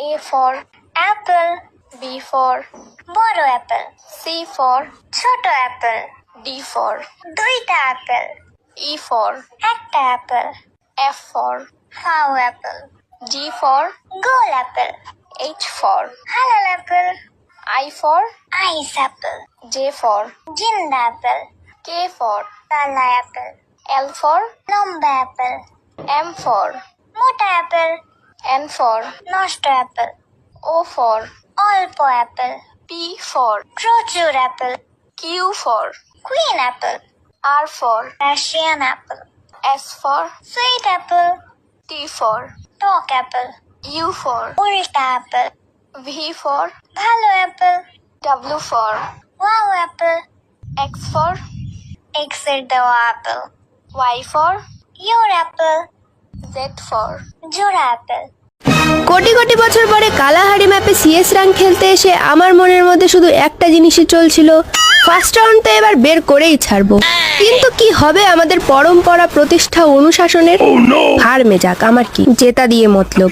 A for apple, B for বড় apple, C for ছোট apple, D for দুইটা apple, E for একটা apple, F for ফাউ apple, G for goal apple, H for হালাল apple, I for ice apple, J for জিন্দা apple, K for কালা apple, L for লম্বা apple, M for মোটা apple, N for নষ্ট apple, O for অল্প apple, P for প্রচুর apple, Q for queen apple, R for Russian apple, S for sweet apple, T for talk apple, U for উল্টা apple, V for ভালো apple, W for wow apple, X for X এর দেওয়া apple, Y for your apple, Z for জোড়া apple. Crore crore বছর পরে Kalahari ম্যাপে CS rank খেলতে এসে আমার মনের মধ্যে শুধু একটা জিনিসই চলছিল, ফার্স্ট রাউন্ড তো এবার বের করেই ছাড়বো, কিন্তু কি হবে আমাদের পরম্পরা প্রতিষ্ঠা অনুশাসনের? হার মেজাক, আমার কি, জেতা দিয়ে মতলব।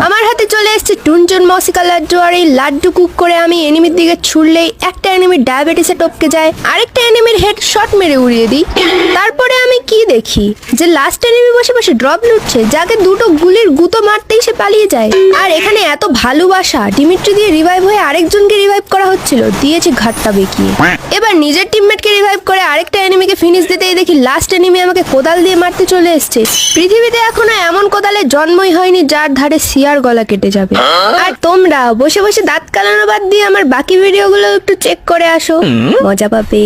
আমার হাতে চলে এসেছে টুনচুন মসিকা লাড্ডু, আর এই লাড্ডু কুক করে আমি এনিমির দিকে ছুড়লেই একটা এনিমির ডায়াবেটিসে টপকে যায়, আরেকটা এনিমির হেড শট মেরে উড়িয়ে দিই। তারপরে আমি কি দেখি যে লাস্ট এনিমি বসে বসে ড্রপ লুটছে, যাকে দুটো গুলির গুঁতো মারতেই সে পালিয়ে যায়। আর এখানে এত ভালোবাসা, ডিমিট্রি দিয়ে রিভাইভ হয়ে আরেকজনকে রিভাইভ করা হচ্ছিল, দিয়েছে ঘাটটা বেঁকিয়ে। এবার নিজের টিমমেটকে রিভাইভ করে আরেকটা এনিমিকে ফিনিশ দিতেই দেখি লাস্ট এনিমি আমাকে কোদাল দিয়ে মারতে চলে এসছে। পৃথিবীতে এখনো এমন কোদালের জন্মই হয়নি যার ধারে সিয়ার গলা কেটে যাবে। আর তোমরা বসে বসে দাঁত কালানো বাদ দিয়ে আমার বাকি ভিডিওগুলো একটু চেক করে আসো, মজা পাবে।